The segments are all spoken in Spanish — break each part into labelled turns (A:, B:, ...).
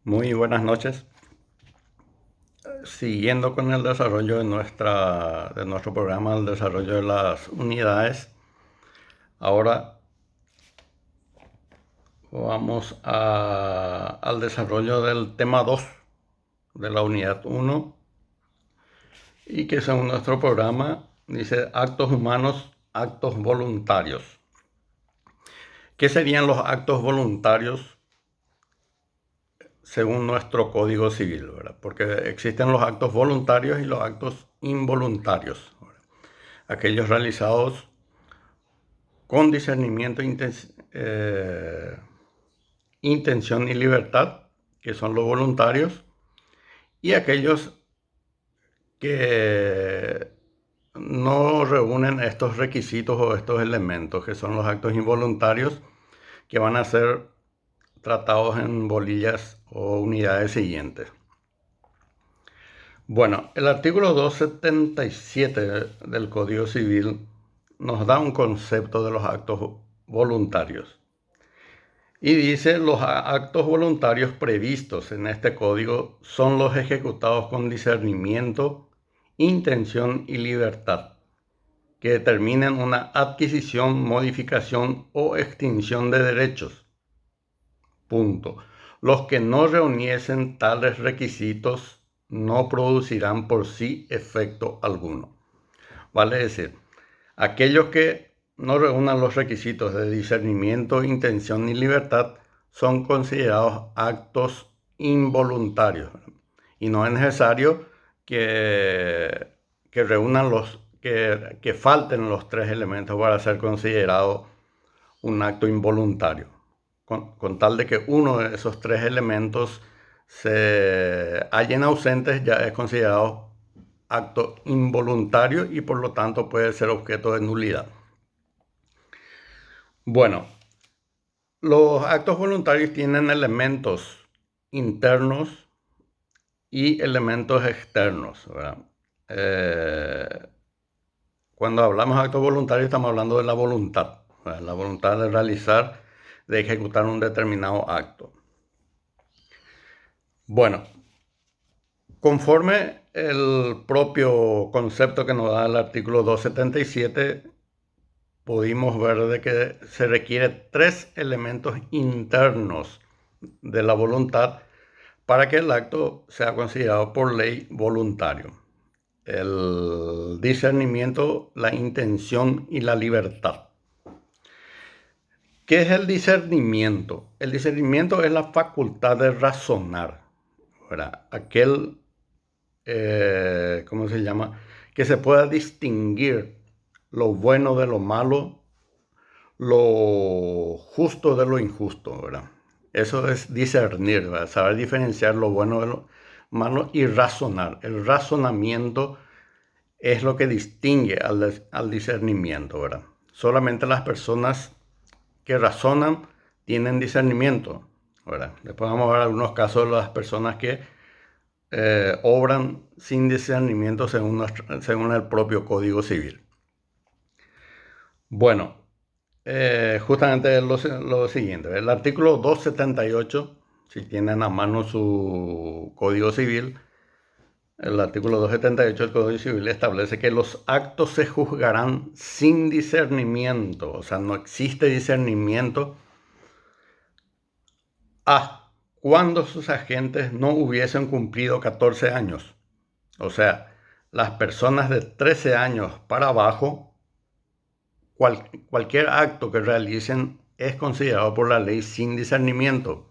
A: Muy buenas noches. Siguiendo con el desarrollo de nuestro programa, el desarrollo de las unidades, ahora al desarrollo del tema 2 de la unidad 1 y que según nuestro programa dice actos humanos, actos voluntarios. ¿Qué serían los actos voluntarios según nuestro Código Civil, ¿verdad? Porque existen los actos voluntarios y los actos involuntarios, ¿verdad? Aquellos realizados con discernimiento, intención y libertad, que son los voluntarios, y aquellos que no reúnen estos requisitos o estos elementos, que son los actos involuntarios, que van a ser tratados en bolillas o unidades siguientes. Bueno, el artículo 277 del Código Civil nos da un concepto de los actos voluntarios. Y dice, los actos voluntarios previstos en este código son los ejecutados con discernimiento, intención y libertad, que determinan una adquisición, modificación o extinción de derechos. Punto. Los que no reuniesen tales requisitos no producirán por sí efecto alguno. Vale decir, aquellos que no reúnan los requisitos de discernimiento, intención y libertad son considerados actos involuntarios. Y no es necesario que reúnan que falten los tres elementos para ser considerado un acto involuntario. Con tal de que uno de esos tres elementos se hallen ausentes, ya es considerado acto involuntario y por lo tanto puede ser objeto de nulidad. Bueno, los actos voluntarios tienen elementos internos y elementos externos, ¿verdad? Cuando hablamos de actos voluntarios estamos hablando de la voluntad, ¿verdad? La voluntad de realizar, de ejecutar un determinado acto. Bueno, conforme el propio concepto que nos da el artículo 277, pudimos ver de que se requiere tres elementos internos de la voluntad para que el acto sea considerado por ley voluntario: el discernimiento, la intención y la libertad. ¿Qué es el discernimiento? El discernimiento es la facultad de razonar, ¿verdad? ¿Cómo se llama? Que se pueda distinguir lo bueno de lo malo, lo justo de lo injusto, ¿verdad? Eso es discernir, ¿verdad? Saber diferenciar lo bueno de lo malo y razonar. El razonamiento es lo que distingue al discernimiento, ¿verdad? Solamente las personas que razonan tienen discernimiento, ¿verdad? Después vamos a ver algunos casos de las personas que obran sin discernimiento según el propio Código Civil. Bueno, justamente lo siguiente. El artículo 278, si tienen a mano su Código Civil, el artículo 278 del Código Civil establece que los actos se juzgarán sin discernimiento, o sea, no existe discernimiento cuando sus agentes no hubiesen cumplido 14 años. O sea, las personas de 13 años para abajo, cualquier acto que realicen es considerado por la ley sin discernimiento.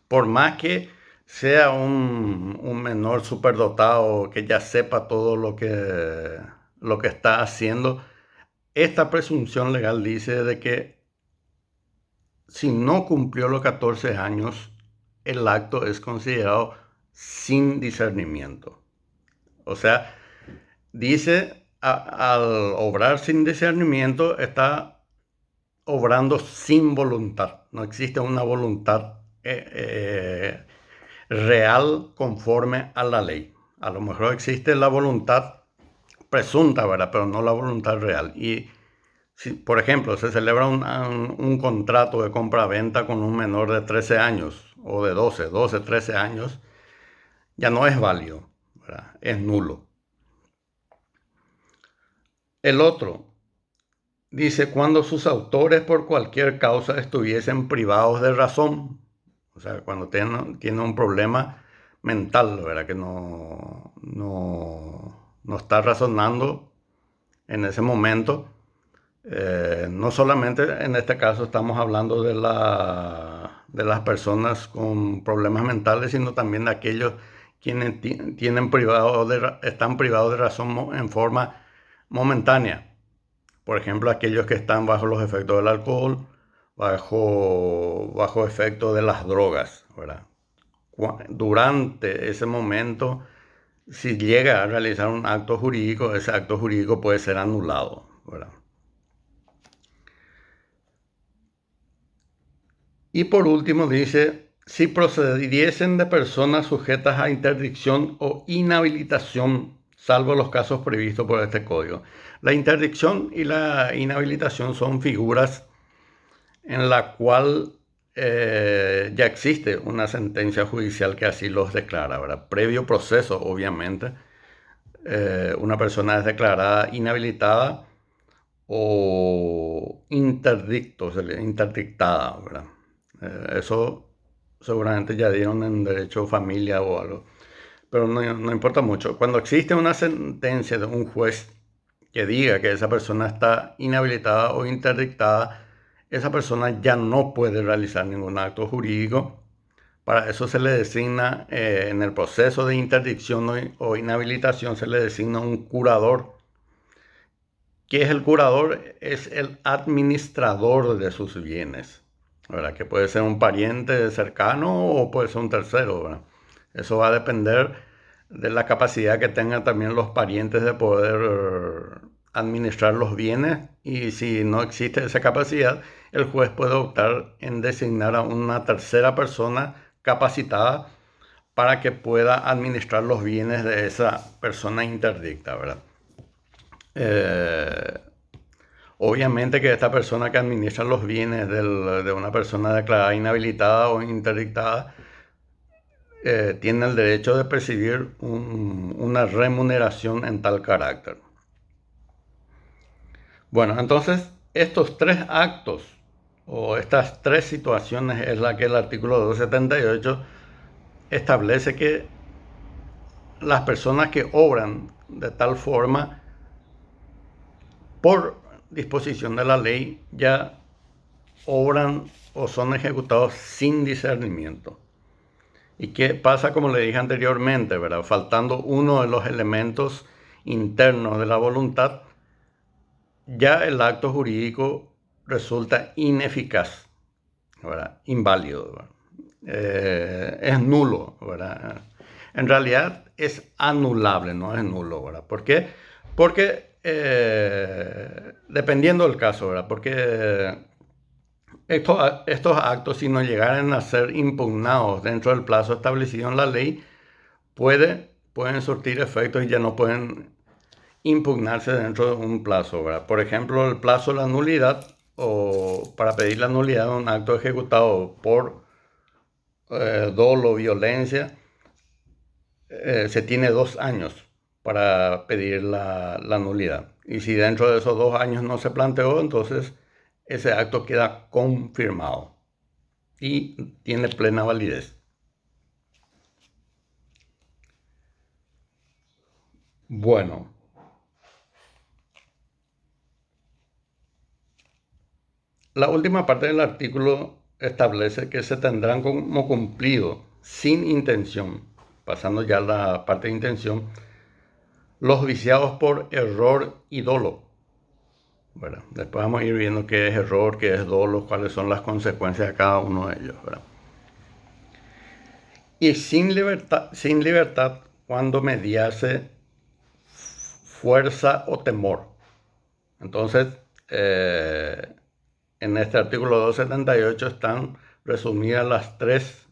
A: Por más que sea un menor superdotado que ya sepa todo lo que está haciendo, esta presunción legal dice de que si no cumplió los 14 años, el acto es considerado sin discernimiento. O sea, dice, al obrar sin discernimiento, está obrando sin voluntad. No existe una voluntad real conforme a la ley. A lo mejor existe la voluntad presunta, ¿verdad? Pero no la voluntad real. Y si, por ejemplo, se celebra un contrato de compra-venta con un menor de 13 años o de 12, 13 años, ya no es válido, ¿verdad? Es nulo. El otro dice, cuando sus autores por cualquier causa estuviesen privados de razón, o sea, cuando tienen un problema mental, ¿verdad? Que no está razonando en ese momento. No solamente en este caso estamos hablando de las personas con problemas mentales, sino también de aquellos quienes están privados de razón en forma momentánea. Por ejemplo, aquellos que están bajo los efectos del alcohol, bajo efecto de las drogas, ¿verdad? Durante ese momento, si llega a realizar un acto jurídico, ese acto jurídico puede ser anulado, ¿verdad? Y por último dice, si procediesen de personas sujetas a interdicción o inhabilitación, salvo los casos previstos por este código. La interdicción y la inhabilitación son figuras en la cual ya existe una sentencia judicial que así los declara, ¿verdad? Previo proceso, obviamente, una persona es declarada inhabilitada o interdictada, ¿verdad? Eso seguramente ya dieron en derecho familia o algo, pero no importa mucho. Cuando existe una sentencia de un juez que diga que esa persona está inhabilitada o interdictada, esa persona ya no puede realizar ningún acto jurídico. Para eso se le designa, en el proceso de interdicción o inhabilitación, se le designa un curador. ¿Qué es el curador? Es el administrador de sus bienes, ¿verdad? Que puede ser un pariente cercano o puede ser un tercero, ¿verdad? Eso va a depender de la capacidad que tengan también los parientes de poder administrar los bienes, y si no existe esa capacidad, el juez puede optar en designar a una tercera persona capacitada para que pueda administrar los bienes de esa persona interdicta, ¿verdad? Eh, Obviamente que esta persona que administra los bienes de una persona declarada inhabilitada o interdictada tiene el derecho de percibir una remuneración en tal carácter. Bueno, entonces estos tres actos o estas tres situaciones es la que el artículo 278 establece que las personas que obran de tal forma por disposición de la ley ya obran o son ejecutados sin discernimiento. ¿Y qué pasa? Como le dije anteriormente, ¿verdad? Faltando uno de los elementos internos de la voluntad, ya el acto jurídico resulta ineficaz, ¿verdad? Inválido, ¿verdad? Es nulo, ¿verdad? En realidad es anulable, no es nulo, ¿verdad? ¿Por qué? Porque dependiendo del caso, ¿verdad? Porque estos actos, si no llegaran a ser impugnados dentro del plazo establecido en la ley, pueden surtir efectos y ya no pueden impugnarse dentro de un plazo, ¿verdad? Por ejemplo, el plazo de la nulidad, o para pedir la nulidad de un acto ejecutado por dolo o violencia, se tiene 2 años para pedir la nulidad. Y si dentro de esos 2 años no se planteó, entonces ese acto queda confirmado y tiene plena validez. Bueno, la última parte del artículo establece que se tendrán como cumplido sin intención, pasando ya a la parte de intención, los viciados por error y dolo. Bueno, después vamos a ir viendo qué es error, qué es dolo, cuáles son las consecuencias de cada uno de ellos, ¿verdad? Y sin libertad cuando mediase fuerza o temor. Entonces, en este artículo 278 están resumidas las tres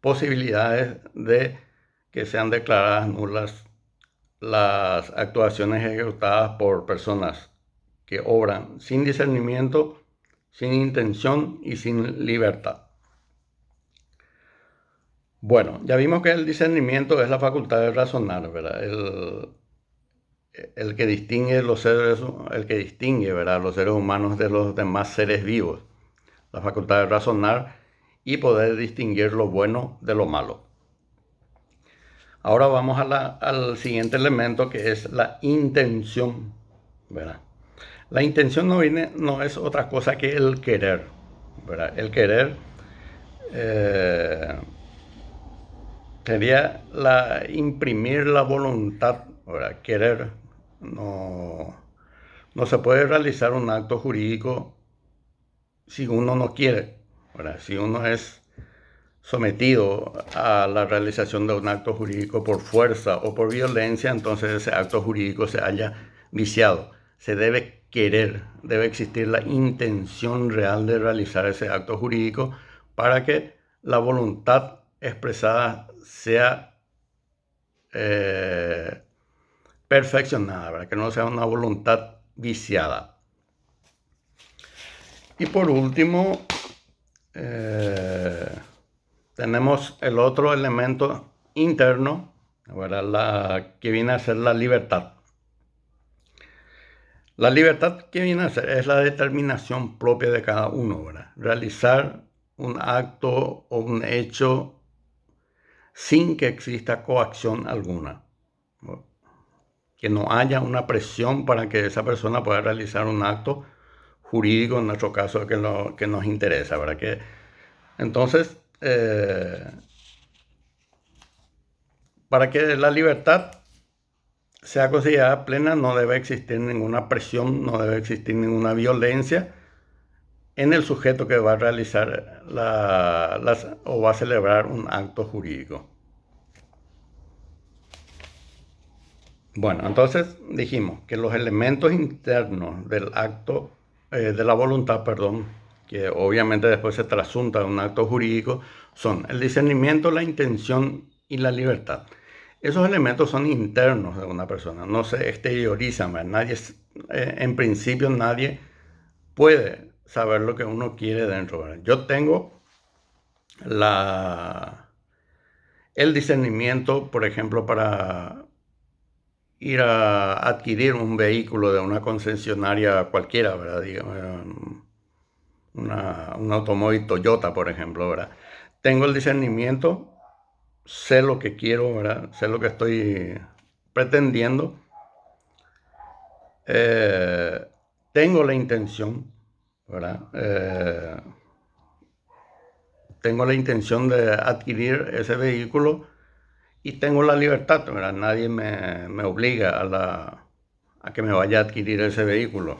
A: posibilidades de que sean declaradas nulas las actuaciones ejecutadas por personas que obran sin discernimiento, sin intención y sin libertad. Bueno, ya vimos que el discernimiento es la facultad de razonar, ¿verdad? El que distingue los seres, el que distingue, ¿verdad?, los seres humanos de los demás seres vivos. La facultad de razonar y poder distinguir lo bueno de lo malo. Ahora vamos al siguiente elemento, que es la intención, ¿verdad? La intención no es otra cosa que el querer, ¿verdad? El querer eh, sería imprimir la voluntad, ¿verdad? Querer. No, no se puede realizar un acto jurídico si uno no quiere, ¿verdad? Si uno es sometido a la realización de un acto jurídico por fuerza o por violencia, entonces ese acto jurídico se haya viciado. Se debe querer, debe existir la intención real de realizar ese acto jurídico para que la voluntad expresada sea eh, perfeccionada, para que no sea una voluntad viciada. Y por último, tenemos el otro elemento interno, ¿verdad? Que viene a ser la libertad. La libertad que viene a ser es la determinación propia de cada uno, ¿verdad? Realizar un acto o un hecho sin que exista coacción alguna, ¿no? Que no haya una presión para que esa persona pueda realizar un acto jurídico, en nuestro caso, que nos interesa, ¿verdad? Entonces, para que la libertad sea considerada plena, no debe existir ninguna presión, no debe existir ninguna violencia en el sujeto que va a realizar o va a celebrar un acto jurídico. Bueno, entonces dijimos que los elementos internos del acto, de la voluntad, perdón, que obviamente después se trasunta en un acto jurídico, son el discernimiento, la intención y la libertad. Esos elementos son internos de una persona, no se exteriorizan, ¿verdad? En principio nadie puede saber lo que uno quiere dentro, ¿verdad? Yo tengo el discernimiento, por ejemplo, para ir a adquirir un vehículo de una concesionaria cualquiera, ¿verdad? Digamos, un automóvil Toyota, por ejemplo, ¿verdad? Tengo el discernimiento, sé lo que quiero, ¿verdad? Sé lo que estoy pretendiendo. Eh, Tengo la intención, ¿verdad? Tengo la intención de adquirir ese vehículo y tengo la libertad, ¿verdad? Nadie me obliga a que me vaya a adquirir ese vehículo.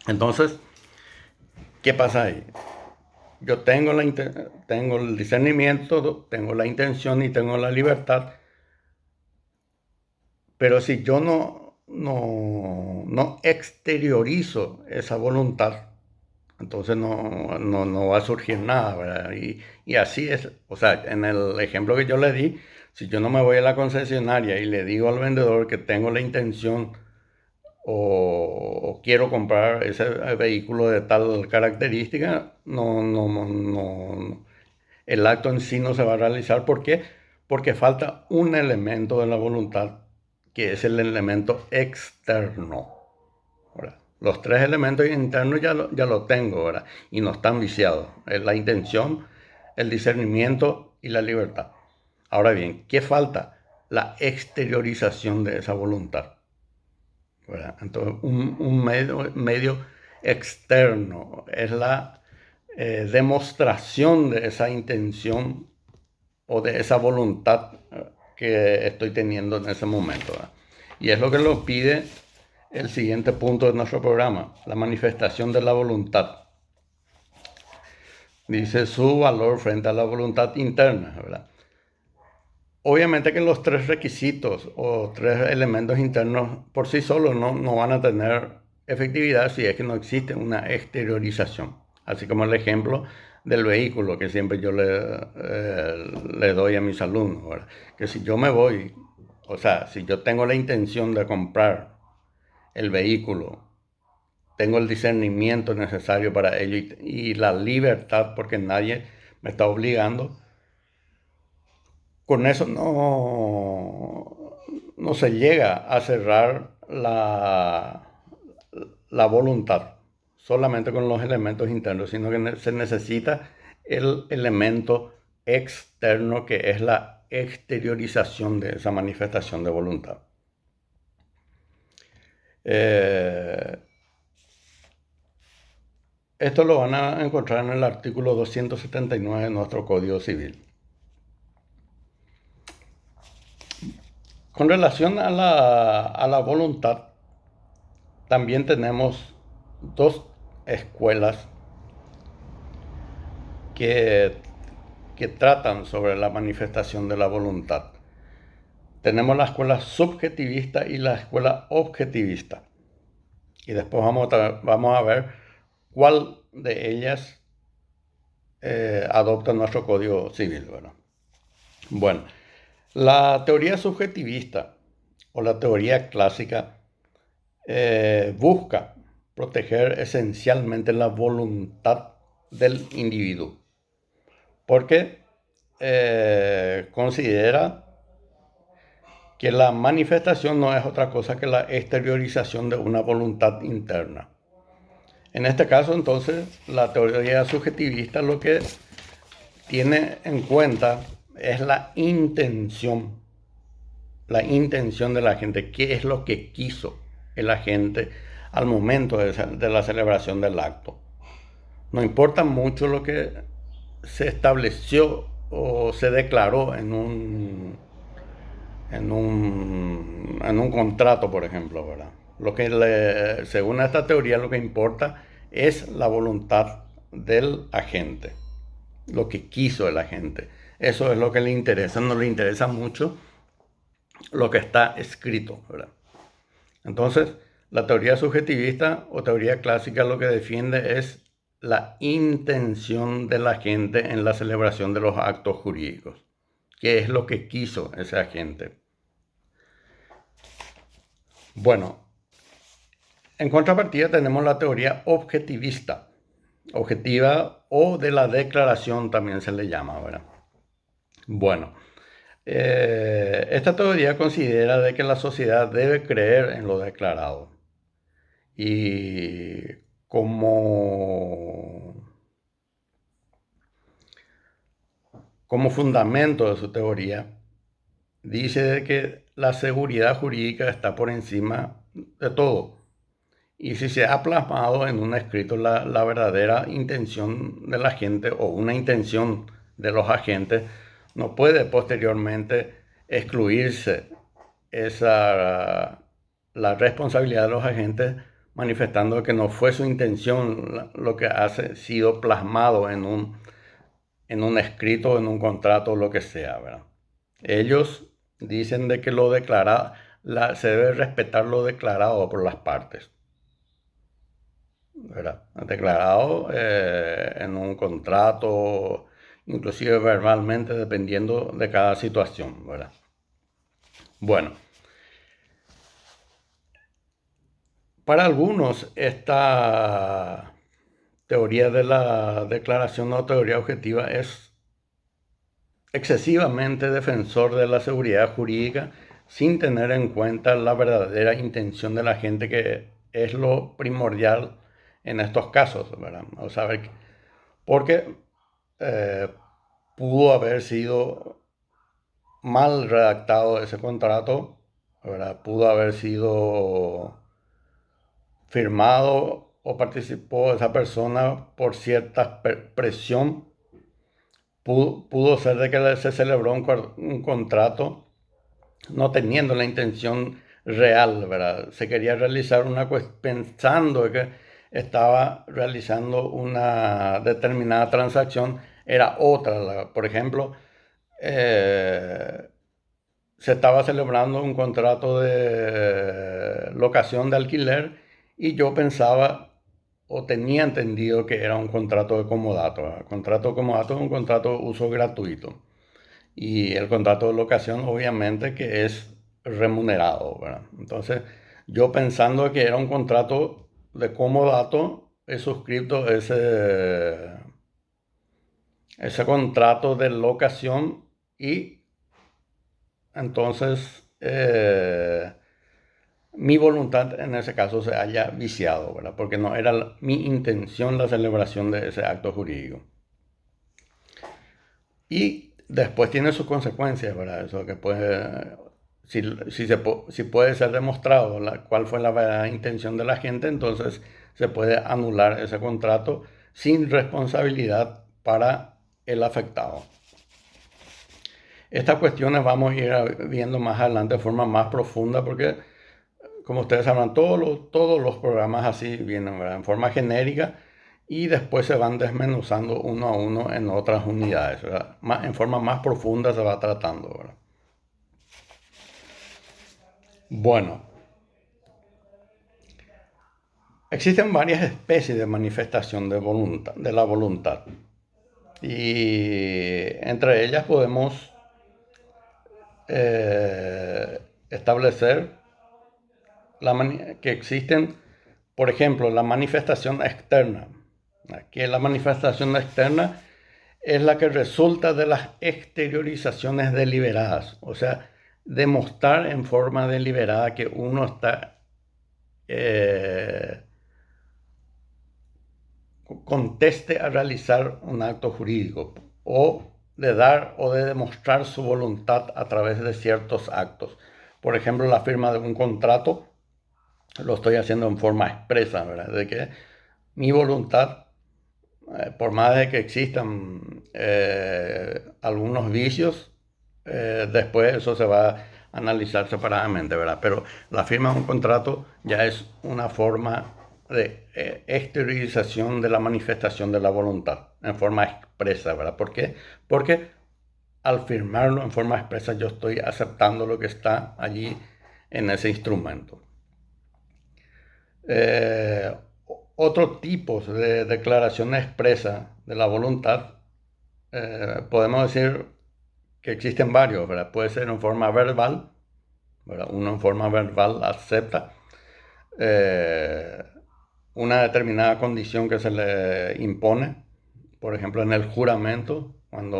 A: Entonces, ¿qué pasa ahí? Yo tengo el discernimiento, tengo la intención y tengo la libertad, pero si yo no exteriorizo esa voluntad, entonces no va a surgir nada, ¿verdad? Y así es, o sea, en el ejemplo que yo le di, si yo no me voy a la concesionaria y le digo al vendedor que tengo la intención o quiero comprar ese vehículo de tal característica, el acto en sí no se va a realizar. ¿Por qué? Porque falta un elemento de la voluntad, que es el elemento externo, ¿verdad? Los tres elementos internos ya lo tengo, ¿verdad? Y no están viciados. Es la intención, el discernimiento y la libertad. Ahora bien, ¿qué falta? La exteriorización de esa voluntad, ¿verdad? Entonces, un medio externo es la demostración de esa intención o de esa voluntad que estoy teniendo en ese momento, ¿verdad? Y es lo que nos pide el siguiente punto de nuestro programa, la manifestación de la voluntad. Dice su valor frente a la voluntad interna, ¿verdad? Obviamente que los tres requisitos o tres elementos internos por sí solos no van a tener efectividad si es que no existe una exteriorización. Así como el ejemplo del vehículo que siempre yo le doy a mis alumnos, ¿verdad? Que si yo me voy, o sea, si yo tengo la intención de comprar el vehículo, tengo el discernimiento necesario para ello y la libertad, porque nadie me está obligando, con eso no se llega a cerrar la voluntad solamente con los elementos internos, sino que se necesita el elemento externo que es la exteriorización de esa manifestación de voluntad. Esto lo van a encontrar en el artículo 279 de nuestro Código Civil. Con relación a la voluntad, también tenemos dos escuelas que tratan sobre la manifestación de la voluntad. Tenemos la escuela subjetivista y la escuela objetivista. Y después vamos a ver cuál de ellas adopta nuestro Código Civil, ¿verdad? Bueno, la teoría subjetivista o la teoría clásica busca proteger esencialmente la voluntad del individuo, porque considera que la manifestación no es otra cosa que la exteriorización de una voluntad interna. En este caso, entonces, la teoría subjetivista lo que tiene en cuenta es la intención de la gente, qué es lo que quiso el agente al momento de la celebración del acto. No importa mucho lo que se estableció o se declaró en un contrato, por ejemplo, ¿verdad? Según esta teoría, lo que importa es la voluntad del agente, lo que quiso el agente. Eso es lo que le interesa, no le interesa mucho lo que está escrito, ¿verdad? Entonces, la teoría subjetivista o teoría clásica lo que defiende es la intención de la agente en la celebración de los actos jurídicos. ¿Qué es lo que quiso ese agente? Bueno, en contrapartida tenemos la teoría objetivista. Objetiva o de la declaración también se le llama, ¿verdad? Bueno, esta teoría considera de que la sociedad debe creer en lo declarado. Y como fundamento de su teoría, dice de que la seguridad jurídica está por encima de todo. Y si se ha plasmado en un escrito la verdadera intención de la gente o una intención de los agentes, no puede posteriormente excluirse la responsabilidad de los agentes manifestando que no fue su intención lo que ha sido plasmado en un escrito, en un contrato, lo que sea, ¿verdad? Ellos dicen de que se debe respetar lo declarado por las partes, ¿verdad? Declarado en un contrato, inclusive verbalmente, dependiendo de cada situación, ¿verdad? Bueno, para algunos esta teoría de la declaración o teoría objetiva es excesivamente defensor de la seguridad jurídica sin tener en cuenta la verdadera intención de la gente, que es lo primordial en estos casos, ¿verdad? O sea, porque eh, pudo haber sido mal redactado ese contrato, ¿verdad? Pudo haber sido firmado o participó esa persona por cierta presión. Pudo ser de que se celebró un contrato no teniendo la intención real, ¿verdad? Se quería realizar una cuestión pensando que estaba realizando una determinada transacción, era otra. Por ejemplo, se estaba celebrando un contrato de locación de alquiler y yo pensaba o tenía entendido que era un contrato de comodato, ¿verdad? Contrato de comodato es un contrato de uso gratuito. Y el contrato de locación obviamente que es remunerado, ¿verdad? Entonces, yo pensando que era un contrato de comodato, he suscrito ese contrato de locación y entonces mi voluntad en ese caso se haya viciado, ¿verdad? Porque no era mi intención la celebración de ese acto jurídico. Y después tiene sus consecuencias, ¿verdad? Eso que puede, si puede ser demostrado cuál fue la verdadera intención de la gente, entonces se puede anular ese contrato sin responsabilidad para el afectado. Estas cuestiones vamos a ir viendo más adelante de forma más profunda porque, como ustedes sabrán, todos los programas así vienen, ¿verdad? En forma genérica y después se van desmenuzando uno a uno en otras unidades, ¿verdad? En forma más profunda se va tratando, ¿verdad? Bueno, existen varias especies de manifestación de voluntad, de la voluntad. Y entre ellas podemos establecer que existen, por ejemplo, la manifestación externa. Aquí la manifestación externa es la que resulta de las exteriorizaciones deliberadas, o sea, demostrar en forma deliberada que uno está conteste a realizar un acto jurídico o de dar o de demostrar su voluntad a través de ciertos actos. Por ejemplo, la firma de un contrato lo estoy haciendo en forma expresa, ¿verdad? De que mi voluntad, por más de que existan algunos vicios, después eso se va a analizar separadamente, ¿verdad? Pero la firma de un contrato ya es una forma de exteriorización de la manifestación de la voluntad en forma expresa, ¿verdad? ¿Por qué? Porque al firmarlo en forma expresa yo estoy aceptando lo que está allí en ese instrumento. Eh, Otros tipos de declaración expresa de la voluntad, podemos decir que existen varios, ¿verdad? Puede ser en forma verbal, ¿verdad? Uno en forma verbal acepta eh, una determinada condición que se le impone, por ejemplo, en el juramento, en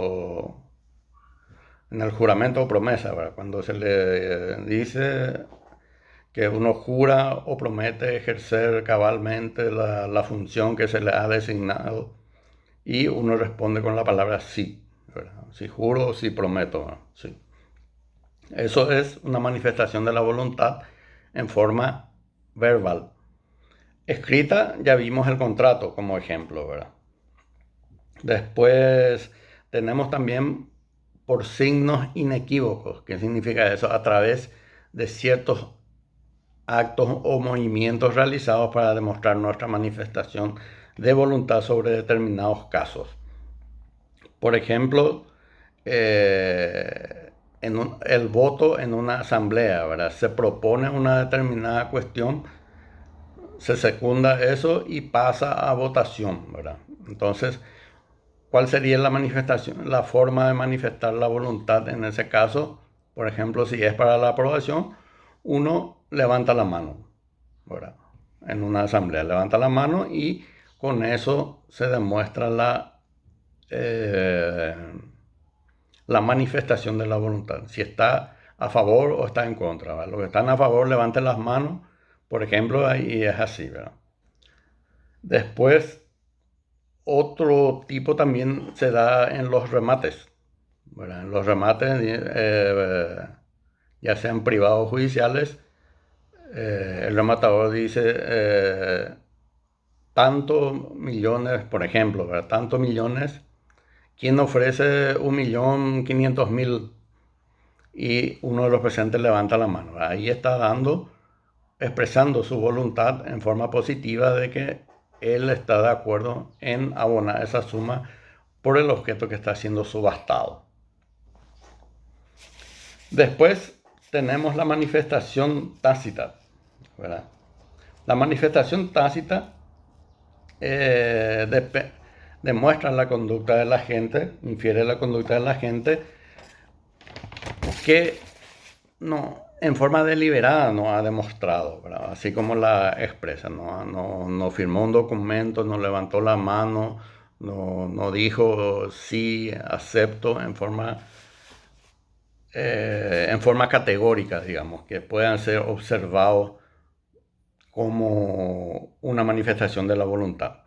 A: el juramento o promesa, ¿verdad? Cuando se le dice que uno jura o promete ejercer cabalmente la función que se le ha designado y uno responde con la palabra sí, ¿verdad? Si juro o si prometo, ¿verdad? Sí. Eso es una manifestación de la voluntad en forma verbal. Escrita, ya vimos el contrato como ejemplo, ¿verdad? Después tenemos también por signos inequívocos. ¿Qué significa eso? A través de ciertos actos o movimientos realizados para demostrar nuestra manifestación de voluntad sobre determinados casos. Por ejemplo, el voto en una asamblea, ¿verdad? Se propone una determinada cuestión, se secunda eso y pasa a votación, ¿verdad? Entonces, ¿cuál sería la manifestación, la forma de manifestar la voluntad en ese caso? Por ejemplo, si es para la aprobación, uno levanta la mano, ¿verdad? En una asamblea levanta la mano y con eso se demuestra eh, la manifestación de la voluntad. Si está a favor o está en contra, ¿verdad? Los que están a favor levanten las manos, por ejemplo, ahí es así, ¿verdad? Después, otro tipo también se da en los remates, ¿verdad? En los remates, ya sean privados o judiciales, el rematador dice tantos millones, por ejemplo, ¿verdad? Tantos millones, ¿quién ofrece 1.500.000? Y uno de los presentes levanta la mano. Ahí está expresando su voluntad en forma positiva de que él está de acuerdo en abonar esa suma por el objeto que está siendo subastado. Después tenemos la manifestación tácita, ¿verdad? La manifestación tácita demuestra la conducta de la gente, infiere la conducta de la gente que no, en forma deliberada no ha demostrado, ¿verdad? Así como la expresa, no firmó un documento, no levantó la mano, no dijo sí, acepto en forma en forma categórica, digamos, que puedan ser observados como una manifestación de la voluntad.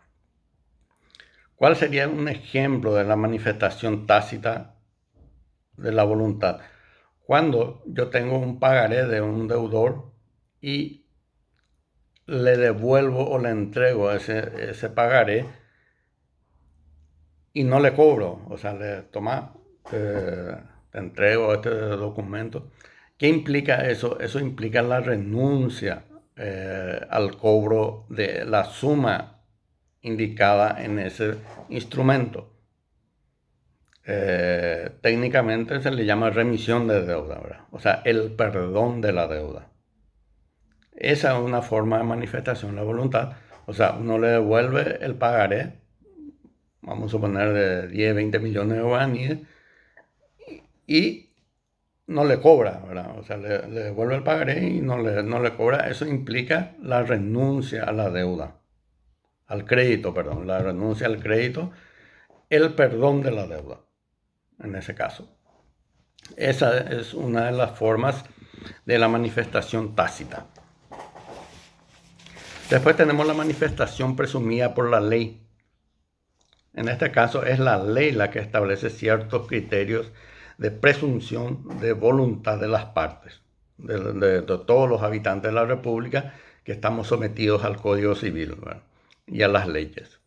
A: ¿Cuál sería un ejemplo de la manifestación tácita de la voluntad? Cuando yo tengo un pagaré de un deudor y le devuelvo o le entrego ese pagaré y no le cobro, o sea, le toma, te entrego este documento. ¿Qué implica eso? Eso implica la renuncia al cobro de la suma indicada en ese instrumento. Técnicamente se le llama remisión de deuda, ¿verdad? O sea, el perdón de la deuda. Esa es una forma de manifestación de la voluntad. O sea, uno le devuelve el pagaré, vamos a suponer de 10, 20 millones de guaraníes, y no le cobra, ¿verdad? O sea, le devuelve el pagaré y no le cobra. Eso implica la renuncia a la deuda, al crédito, perdón, la renuncia al crédito, el perdón de la deuda, en ese caso. Esa es una de las formas de la manifestación tácita. Después tenemos la manifestación presumida por la ley. En este caso es la ley la que establece ciertos criterios de presunción de voluntad de las partes, de todos los habitantes de la República que estamos sometidos al Código Civil, ¿verdad? Y a las leyes.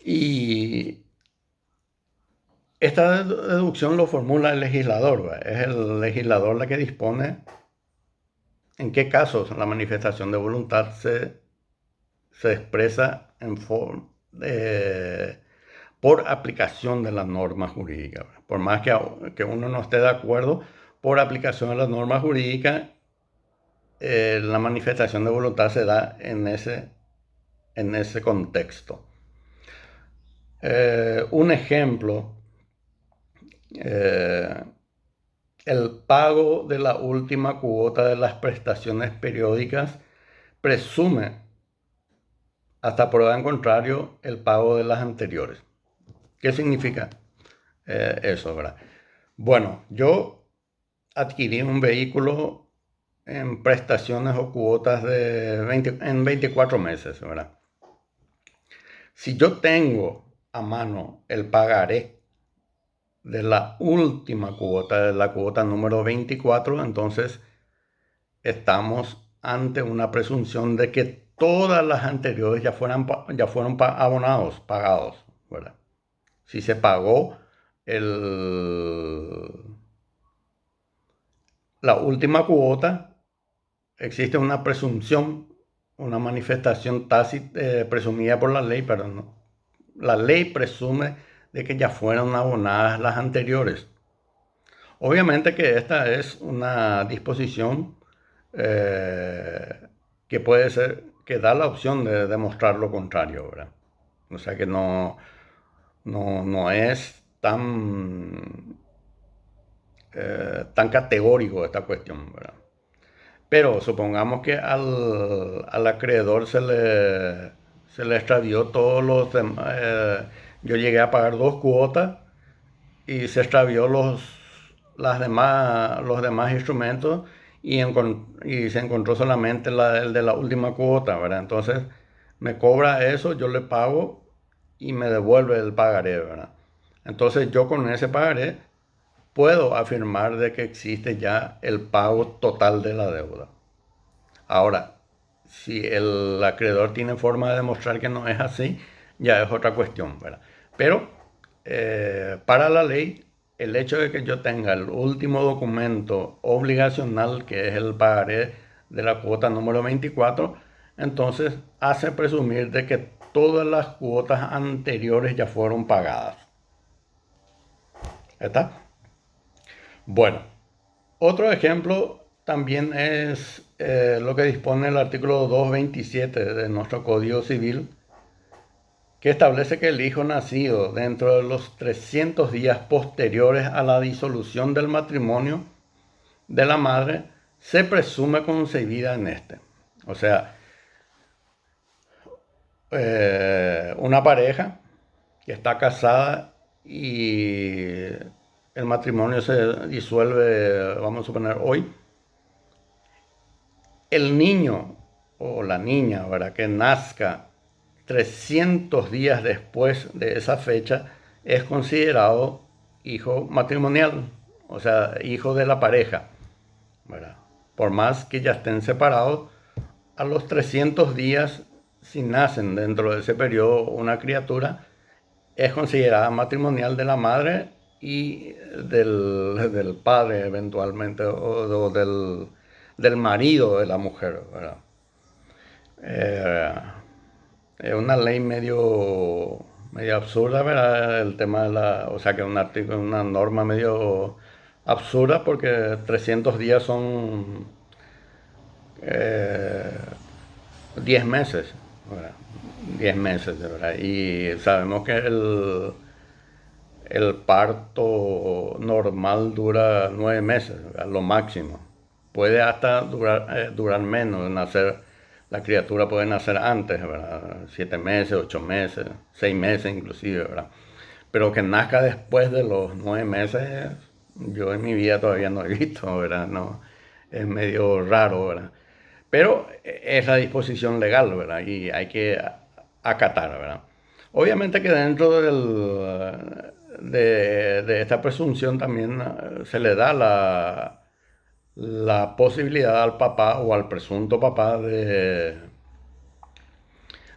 A: Y esta deducción lo formula el legislador, ¿verdad? Es el legislador la que dispone en qué casos la manifestación de voluntad se expresa en forma por aplicación de la norma jurídica. Por más que uno no esté de acuerdo, por aplicación de la norma jurídica, la manifestación de voluntad se da en ese contexto. Un ejemplo, el pago de la última cuota de las prestaciones periódicas presume, hasta prueba en contrario, el pago de las anteriores. ¿Qué significa eso, verdad? Bueno, yo adquirí un vehículo en prestaciones o cuotas en 24 meses, ¿verdad? Si yo tengo a mano el pagaré de la última cuota, de la cuota número 24, entonces estamos ante una presunción de que todas las anteriores ya fueron abonados, pagados, ¿verdad? Si se pagó la última cuota, existe una presunción, una manifestación tácita, presumida por la ley, pero no. La ley presume de que ya fueron abonadas las anteriores. Obviamente que esta es una disposición que puede ser, que da la opción de demostrar lo contrario, ¿verdad? O sea que no es tan categórico esta cuestión, ¿verdad? Pero supongamos que al acreedor se le extravió todos los demás. Yo llegué a pagar 2 cuotas y se extravió los demás instrumentos y se encontró solamente el de la última cuota, ¿verdad? Entonces me cobra eso, yo le pago y me devuelve el pagaré, ¿verdad? Entonces yo con ese pagaré puedo afirmar de que existe ya el pago total de la deuda. Ahora, si el acreedor tiene forma de demostrar que no es así, ya es otra cuestión, ¿verdad? Pero para la ley, el hecho de que yo tenga el último documento obligacional, que es el pagaré de la cuota número 24, entonces hace presumir de que todas las cuotas anteriores ya fueron pagadas. ¿Está? Bueno, otro ejemplo también es lo que dispone el artículo 227 de nuestro Código Civil, que establece que el hijo nacido dentro de los 300 días posteriores a la disolución del matrimonio de la madre se presume concebida en este. O sea, una pareja que está casada y el matrimonio se disuelve, vamos a suponer hoy, el niño o la niña, ¿verdad?, que nazca 300 días después de esa fecha es considerado hijo matrimonial, o sea, hijo de la pareja, ¿verdad? Por más que ya estén separados, a los 300 días, si nacen dentro de ese periodo una criatura, es considerada matrimonial de la madre y del padre eventualmente, o del marido de la mujer, ¿verdad? Eh, es una ley medio absurda, ¿verdad? El tema de o sea, que un artículo, una norma medio absurda porque 300 días son 10 meses, ¿verdad? 10 meses, ¿verdad? Y sabemos que el parto normal dura 9 meses, ¿verdad?, lo máximo. Puede hasta durar menos, la criatura puede nacer antes, ¿verdad? 7 meses, 8 meses, 6 meses inclusive, ¿verdad? Pero que nazca después de los 9 meses, yo en mi vida todavía no he visto, ¿verdad? No, es medio raro, ¿verdad? Pero es la disposición legal, ¿verdad? Y hay que acatar, ¿verdad? Obviamente que dentro de esta presunción también se le da la posibilidad al papá o al presunto papá de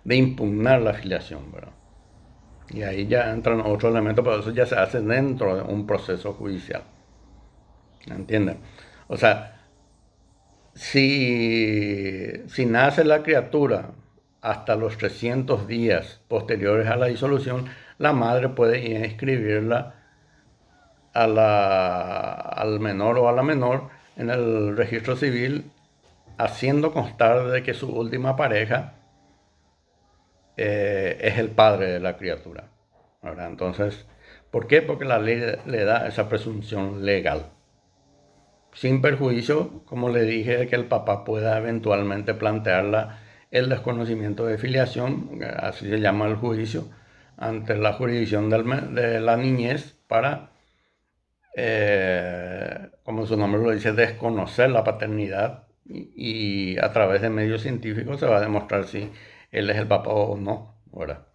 A: impugnar la filiación, ¿verdad? Y ahí ya entran otros elementos, pero eso ya se hace dentro de un proceso judicial. ¿Entienden? O sea, si nace la criatura hasta los 300 días posteriores a la disolución, la madre puede inscribirla al menor o a la menor en el registro civil, haciendo constar de que su última pareja es el padre de la criatura, ¿verdad? Entonces, ¿por qué? Porque la ley le da esa presunción legal. Sin perjuicio, como le dije, de que el papá pueda eventualmente plantearla el desconocimiento de filiación, así se llama el juicio, ante la jurisdicción de la niñez para, como su nombre lo dice, desconocer la paternidad y a través de medios científicos se va a demostrar si él es el papá o no, ¿verdad?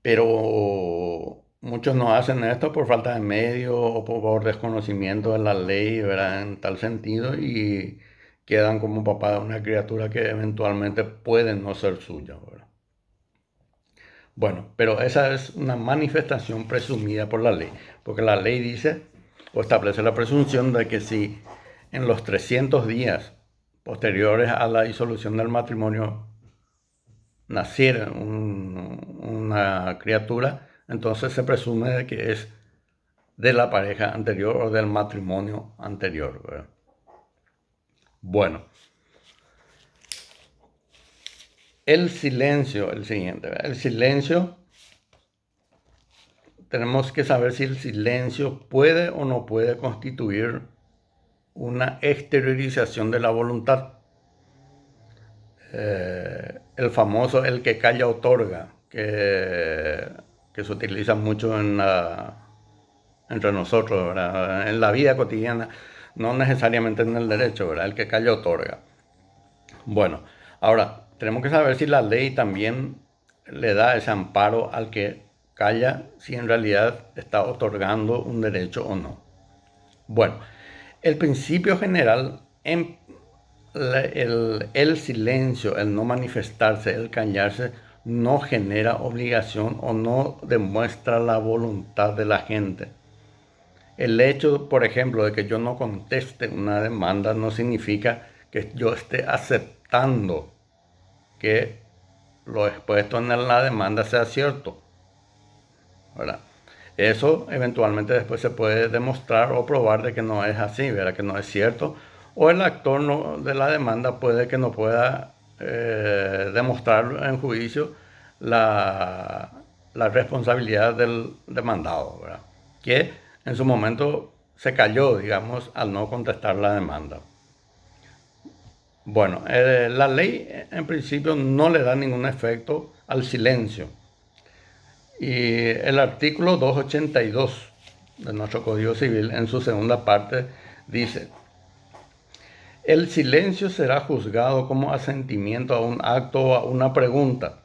A: Pero muchos no hacen esto por falta de medios o por desconocimiento de la ley, ¿verdad? En tal sentido, y quedan como papá de una criatura que eventualmente puede no ser suya, ¿verdad? Bueno, pero esa es una manifestación presumida por la ley, porque la ley dice o establece la presunción de que si en los 300 días posteriores a la disolución del matrimonio naciera una criatura, entonces se presume de que es de la pareja anterior o del matrimonio anterior, ¿verdad? Bueno, el silencio, el siguiente, ¿verdad? El silencio, tenemos que saber si el silencio puede o no puede constituir una exteriorización de la voluntad. El famoso el que calla otorga, que se utiliza mucho entre nosotros, ¿verdad? En la vida cotidiana, no necesariamente en el derecho, ¿verdad? El que calla otorga. Bueno, ahora tenemos que saber si la ley también le da ese amparo al que calla, si en realidad está otorgando un derecho o no. Bueno, el principio general en el silencio, el no manifestarse, el callarse, no genera obligación o no demuestra la voluntad de la gente. El hecho, por ejemplo, de que yo no conteste una demanda no significa que yo esté aceptando que lo expuesto en la demanda sea cierto, ¿verdad? Eso eventualmente después se puede demostrar o probar de que no es así, ¿verdad? Que no es cierto. O el actor de la demanda puede que no pueda demostrar en juicio la responsabilidad del demandado, ¿verdad? Que en su momento se cayó, digamos, al no contestar la demanda. Bueno, la ley en principio no le da ningún efecto al silencio. Y el artículo 282 de nuestro Código Civil, en su segunda parte, dice: el silencio será juzgado como asentimiento a un acto o a una pregunta,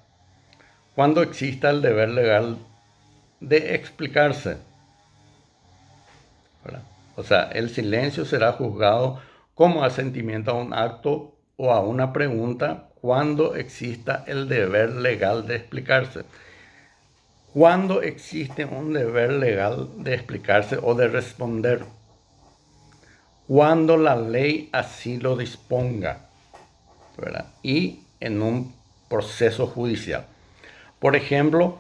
A: cuando exista el deber legal de explicarse, ¿verdad? O sea, el silencio será juzgado como asentimiento a un acto o a una pregunta cuando exista el deber legal de explicarse. Cuando existe un deber legal de explicarse o de responder. Cuando la ley así lo disponga, ¿verdad? Y en un proceso judicial. Por ejemplo,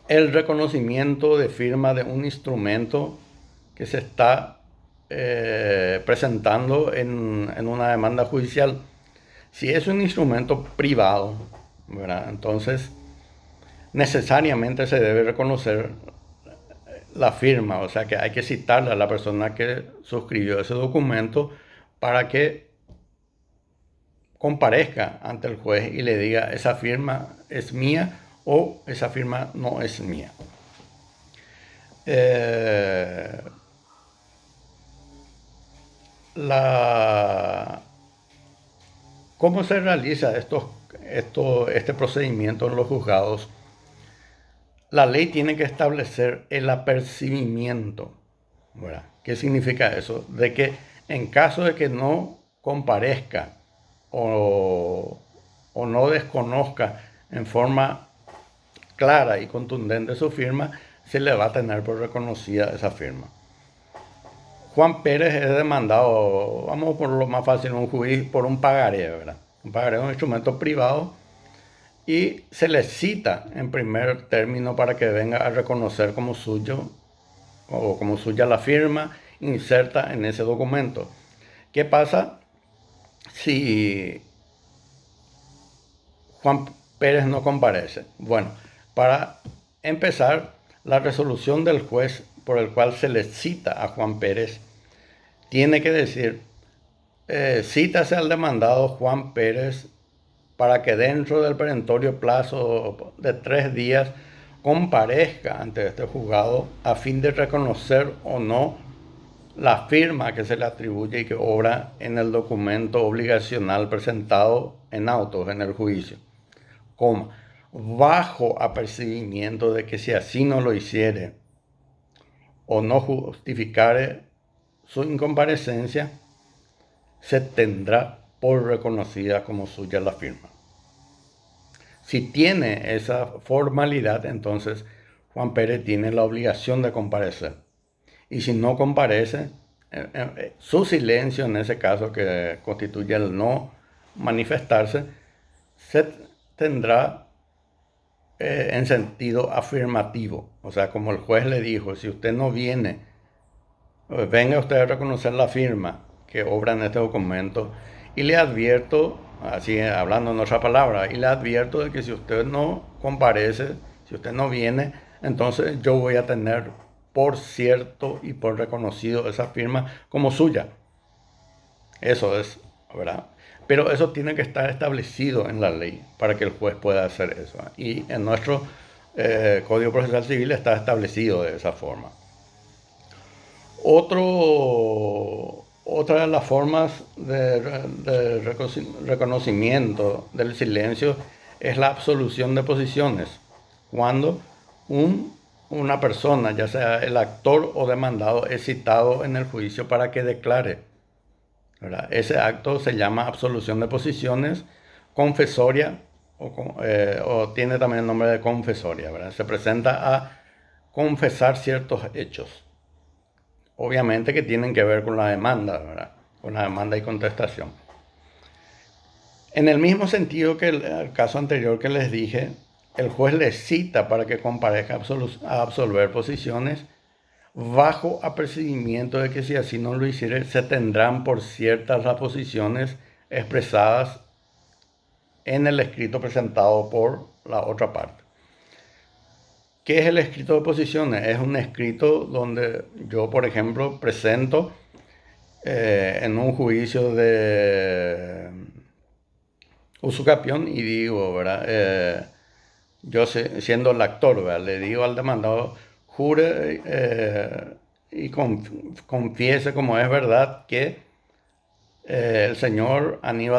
A: el reconocimiento de firma de un instrumento que se está presentando en una demanda judicial. Si es un instrumento privado, ¿verdad? Entonces necesariamente se debe reconocer la firma, o sea que hay que citarle a la persona que suscribió ese documento para que comparezca ante el juez y le diga: esa firma es mía o esa firma no es mía. ¿Cómo se realiza este procedimiento en los juzgados? La ley tiene que establecer el apercibimiento, ¿verdad? ¿Qué significa eso? De que en caso de que no comparezca o no desconozca en forma clara y contundente su firma, se le va a tener por reconocida esa firma. Juan Pérez es demandado, vamos por lo más fácil, un juicio por un pagaré, ¿verdad? Un pagaré es un instrumento privado y se le cita en primer término para que venga a reconocer como suyo o como suya la firma inserta en ese documento. ¿Qué pasa si Juan Pérez no comparece? Bueno, para empezar, la resolución del juez por el cual se le cita a Juan Pérez tiene que decir: cítase al demandado Juan Pérez para que dentro del perentorio plazo de 3 días comparezca ante este juzgado a fin de reconocer o no la firma que se le atribuye y que obra en el documento obligacional presentado en autos en el juicio, bajo apercibimiento de que si así no lo hiciere o no justificare su incomparecencia, se tendrá por reconocida como suya la firma. Si tiene esa formalidad, entonces Juan Pérez tiene la obligación de comparecer. Y si no comparece, su silencio en ese caso, que constituye el no manifestarse, se tendrá en sentido afirmativo. O sea, como el juez le dijo: si usted no viene, venga usted a reconocer la firma que obra en este documento, y le advierto, así hablando en otra palabra, y le advierto de que si usted no comparece, si usted no viene, entonces yo voy a tener por cierto y por reconocido esa firma como suya. Eso es, ¿verdad? Pero eso tiene que estar establecido en la ley para que el juez pueda hacer eso. Y en nuestro Código Procesal Civil está establecido de esa forma. Otra de las formas de reconocimiento del silencio es la absolución de posiciones. Cuando una persona, ya sea el actor o demandado, es citado en el juicio para que declare, ¿verdad? Ese acto se llama absolución de posiciones, confesoria, o tiene también el nombre de confesoria, ¿verdad? Se presenta a confesar ciertos hechos. Obviamente que tienen que ver con la demanda, ¿verdad? Con la demanda y contestación. En el mismo sentido que el caso anterior que les dije, el juez les cita para que comparezca a absolver posiciones bajo apercibimiento de que si así no lo hiciere, se tendrán por ciertas las posiciones expresadas en el escrito presentado por la otra parte. ¿Qué es el escrito de posiciones? Es un escrito donde yo, por ejemplo, presento en un juicio de usucapión y digo, ¿verdad? Yo siendo el actor, ¿verdad? Le digo al demandado: jure y confiese como es verdad que el señor Aníbal